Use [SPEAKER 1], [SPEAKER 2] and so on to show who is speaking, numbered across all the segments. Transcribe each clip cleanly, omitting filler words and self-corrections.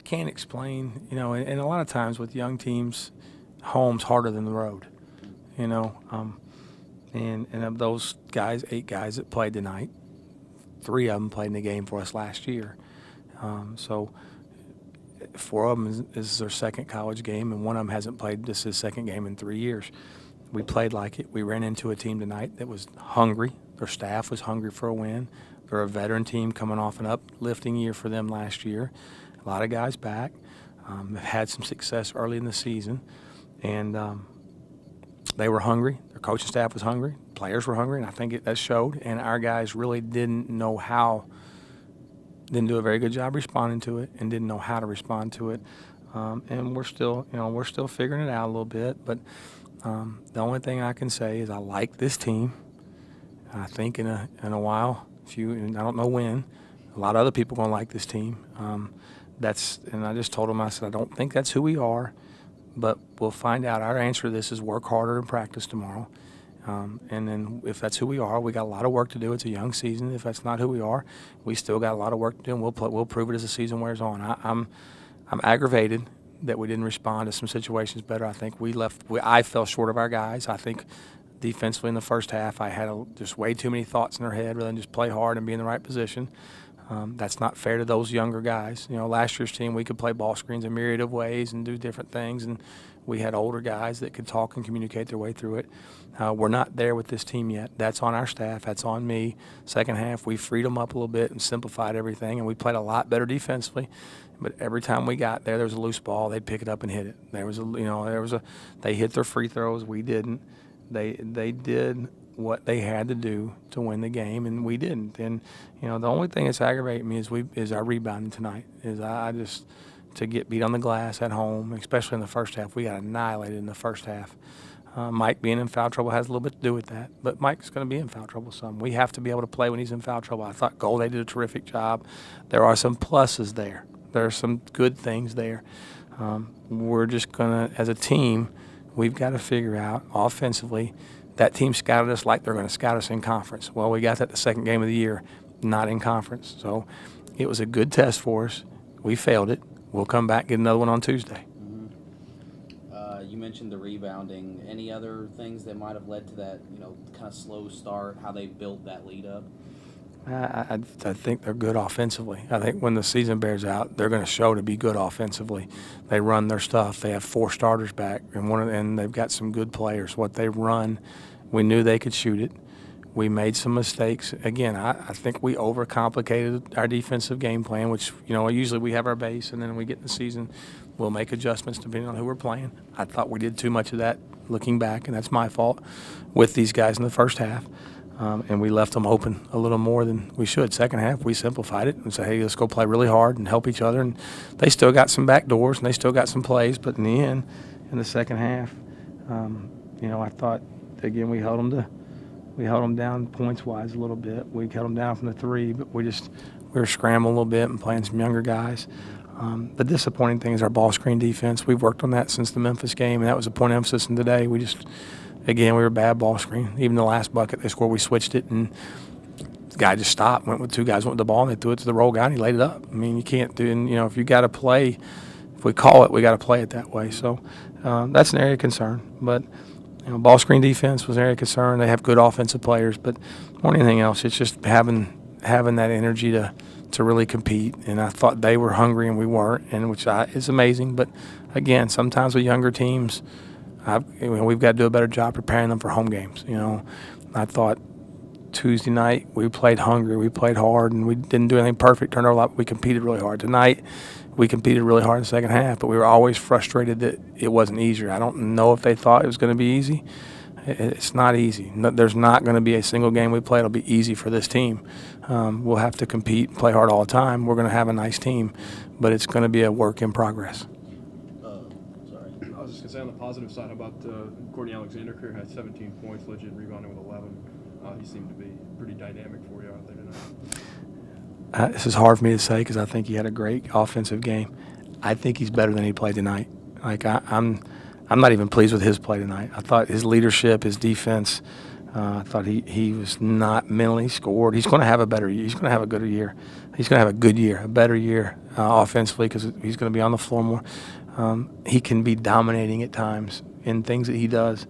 [SPEAKER 1] can't explain, and a lot of times with young teams, home's harder than the road, and of those guys, 8 guys that played tonight, 3 of them played in the game for us last year. So 4 of them is their second college game, and 1 of them hasn't played this his second game in 3 years. We played like it. We ran into a team tonight that was hungry. Their staff was hungry for a win. They're a veteran team coming off an uplifting year for them last year. A lot of guys back. Have had some success early in the season, and they were hungry. Their coaching staff was hungry. Players were hungry, and I think that showed. And our guys really didn't do a very good job responding to it, and didn't know how to respond to it. And we're still figuring it out a little bit. But the only thing I can say is I like this team. I think in a while, and I don't know when, a lot of other people are going to like this team. And I just told them, I said, I don't think that's who we are, but we'll find out. Our answer to this is work harder and practice tomorrow. And then if that's who we are, we got a lot of work to do. It's a young season. If that's not who we are, we still got a lot of work to do, and we'll prove it as the season wears on. I'm aggravated that we didn't respond to some situations better. I think I fell short of our guys. I think defensively in the first half, I had just way too many thoughts in their head rather than just play hard and be in the right position. That's not fair to those younger guys. Last year's team, we could play ball screens a myriad of ways and do different things, and we had older guys that could talk and communicate their way through it. We're not there with this team yet. That's on our staff. That's on me. Second half, we freed them up a little bit and simplified everything, and we played a lot better defensively. But every time we got there was a loose ball, they'd pick it up and hit it. They hit their free throws. We didn't. They did what they had to do to win the game, and we didn't. And the only thing that's aggravating me is our rebounding tonight. To get beat on the glass at home, especially in the first half. We got annihilated in the first half. Mike being in foul trouble has a little bit to do with that, but Mike's going to be in foul trouble some. We have to be able to play when he's in foul trouble. I thought Golday did a terrific job. There are some pluses there. There are some good things there. We're just going to, as a team, we've got to figure out offensively. That team scouted us like they're going to scout us in conference. Well, we got that the second game of the year, not in conference. So it was a good test for us. We failed it. We'll come back, get another one on Tuesday.
[SPEAKER 2] You mentioned the rebounding. Any other things that might have led to that, kind of slow start, how they built that lead up?
[SPEAKER 1] I think they're good offensively. I think when the season bears out, they're going to show to be good offensively. They run their stuff. They have 4 starters back, and they've got some good players. What they run, we knew they could shoot it. We made some mistakes. Again, I think we overcomplicated our defensive game plan, which, usually we have our base, and then we get in the season, we'll make adjustments depending on who we're playing. I thought we did too much of that looking back, and that's my fault with these guys in the first half. And we left them open a little more than we should. Second half, we simplified it and said, hey, let's go play really hard and help each other. And they still got some back doors, and they still got some plays. But in the end, in the second half, I thought, again, we held them down points-wise a little bit. We held them down from the 3, but we were scrambling a little bit and playing some younger guys. The disappointing thing is our ball screen defense. We've worked on that since the Memphis game, and that was a point of emphasis. And today, we were bad ball screen. Even the last bucket they scored, we switched it, and the guy just stopped, went with 2 guys, went with the ball, and they threw it to the roll guy, and he laid it up. I mean, you can't do it. If you got to play, if we call it, we got to play it that way. So that's an area of concern. But ball screen defense was an area of concern. They have good offensive players, but more than anything else, it's just having that energy to really compete. And I thought they were hungry and we weren't, and which is amazing. But again, sometimes with younger teams, we've got to do a better job preparing them for home games. I thought Tuesday night we played hungry, we played hard, and we didn't do anything perfect. Turned out a lot. We competed really hard. Tonight, we competed really hard in the second half, but we were always frustrated that it wasn't easier. I don't know if they thought it was going to be easy. It's not easy. There's not going to be a single game we play that'll be easy for this team. We'll have to compete and play hard all the time. We're going to have a nice team, but it's going to be a work in progress.
[SPEAKER 3] I was just going to say, on the positive side, how about Courtney Alexander career had 17 points, legit rebounding with 11. He seemed to be pretty dynamic for you out there tonight.
[SPEAKER 1] This is hard for me to say because I think he had a great offensive game. I think he's better than he played tonight. I'm not even pleased with his play tonight. I thought his leadership, his defense, I thought he was not mentally scored. He's going to have a better year. He's going to have a good year. He's going to have a good year, a better year offensively because he's going to be on the floor more. He can be dominating at times in things that he does.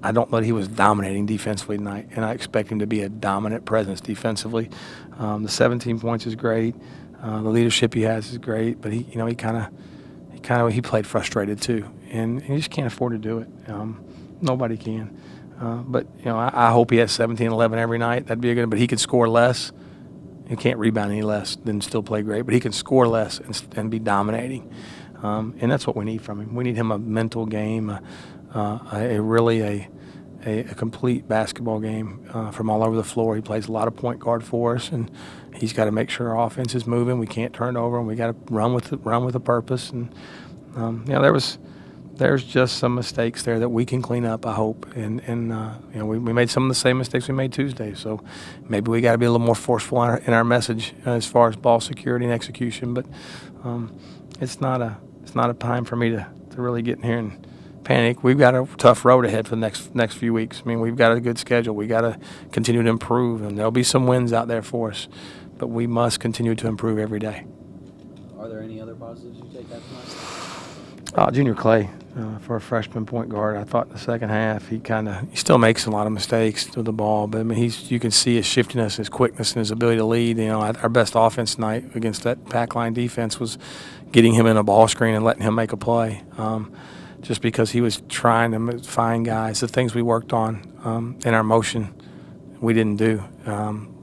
[SPEAKER 1] I don't know that he was dominating defensively tonight, and I expect him to be a dominant presence defensively. The 17 points is great. The leadership he has is great, but he played frustrated too, and he just can't afford to do it. Nobody can. But I hope he has 17-11 every night. That'd be a good. But he could score less. He can't rebound any less, then still play great. But he can score less and be dominating, and that's what we need from him. We need him a mental game, a complete basketball game from all over the floor. He plays a lot of point guard for us, and he's got to make sure our offense is moving. We can't turn it over, and we got to run with a purpose. And there's just some mistakes there that we can clean up, I hope. And we made some of the same mistakes we made Tuesday. So maybe we got to be a little more forceful in our message as far as ball security and execution. But it's not a time for me to really get in here and panic. We've got a tough road ahead for the next few weeks. I mean, we've got a good schedule. We got to continue to improve, and there'll be some wins out there for us. But we must continue to improve every day.
[SPEAKER 2] Are there any other positives you take out tonight?
[SPEAKER 1] Junior Clay, for a freshman point guard, I thought in the second half he still makes a lot of mistakes with the ball, but I mean you can see his shiftiness, his quickness, and his ability to lead. Our best offense tonight against that pack line defense was getting him in a ball screen and letting him make a play. Just because he was trying to find guys, the things we worked on in our motion, we didn't do.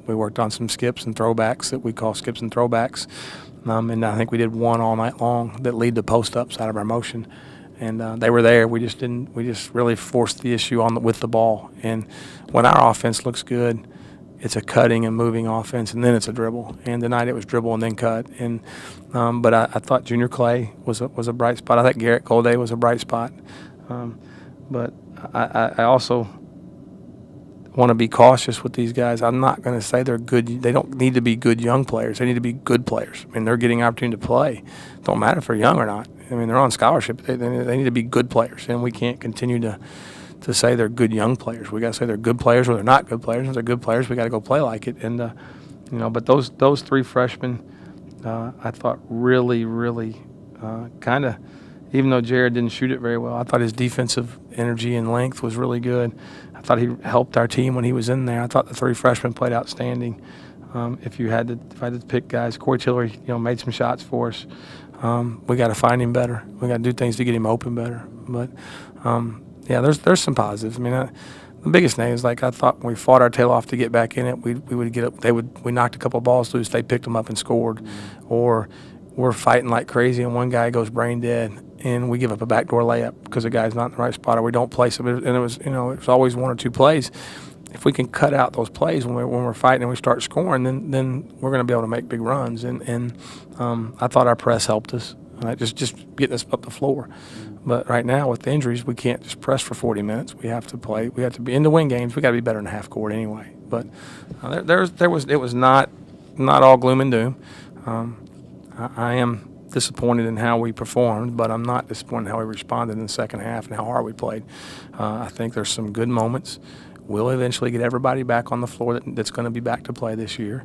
[SPEAKER 1] We worked on some skips and throwbacks that we call skips and throwbacks. And I think we did one all night long that lead to post-ups out of our motion, and they were there. We just didn't. We just really forced the issue with the ball. And when our offense looks good, it's a cutting and moving offense, and then it's a dribble. And tonight it was dribble and then cut. And but I thought Junior Clay was a bright spot. I thought Garrett Golday was a bright spot. But I also want to be cautious with these guys. I'm not going to say they're good. They don't need to be good young players. They need to be good players. I mean, they're getting opportunity to play. Don't matter if they're young or not. I mean, they're on scholarship. They need to be good players, and we can't continue to say they're good young players. We got to say they're good players or they're not good players. If they're good players, we got to go play like it. And but those three freshmen, I thought really kind of. Even though Jared didn't shoot it very well, I thought his defensive energy and length was really good. I thought he helped our team when he was in there. I thought the three freshmen played outstanding. If I had to pick guys, Corey Tillery, made some shots for us. We got to find him better. We got to do things to get him open better. But there's some positives. I mean, the biggest thing is I thought when we fought our tail off to get back in it, we would get up. We knocked a couple of balls loose. They picked them up and scored, or we're fighting like crazy and one guy goes brain dead and we give up a backdoor layup because the guy's not in the right spot or we don't place him. And it was always one or two plays. If we can cut out those plays when we're fighting and we start scoring, then we're going to be able to make big runs. And I thought our press helped us, just getting us up the floor. But right now with the injuries, we can't just press for 40 minutes. We have to play. We have to be in the win games. We got to be better in the half court anyway. But it was not all gloom and doom. I am disappointed in how we performed, but I'm not disappointed in how we responded in the second half and how hard we played. I think there's some good moments. We'll eventually get everybody back on the floor that's going to be back to play this year.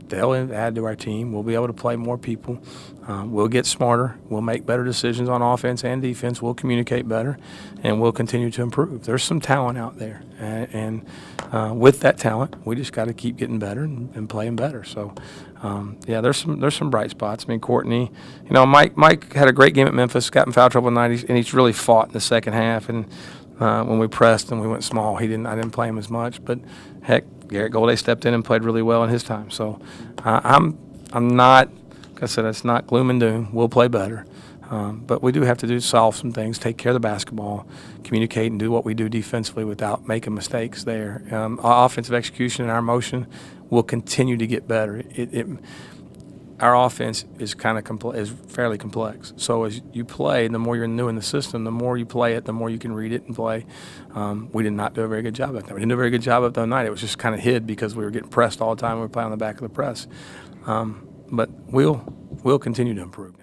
[SPEAKER 1] They'll add to our team. We'll be able to play more people. We'll get smarter. We'll make better decisions on offense and defense. We'll communicate better, and we'll continue to improve. There's some talent out there, and with that talent, we just got to keep getting better and playing better. So, there's some bright spots. I mean, Courtney, Mike had a great game at Memphis. Got in foul trouble tonight, and he's really fought in the second half. And when we pressed and we went small, I didn't play him as much. But heck, Garrett Golday stepped in and played really well in his time. So I'm not, like I said, it's not gloom and doom. We'll play better. But we do have to solve some things, take care of the basketball, communicate, and do what we do defensively without making mistakes there. Our offensive execution and our motion will continue to get better. Our offense is is fairly complex. So as you play, the more you're new in the system, the more you play it, the more you can read it and play. We did not do a very good job of that. We didn't do a very good job of it the other night. It was just kind of hid because we were getting pressed all the time. We were playing on the back of the press. But we'll continue to improve.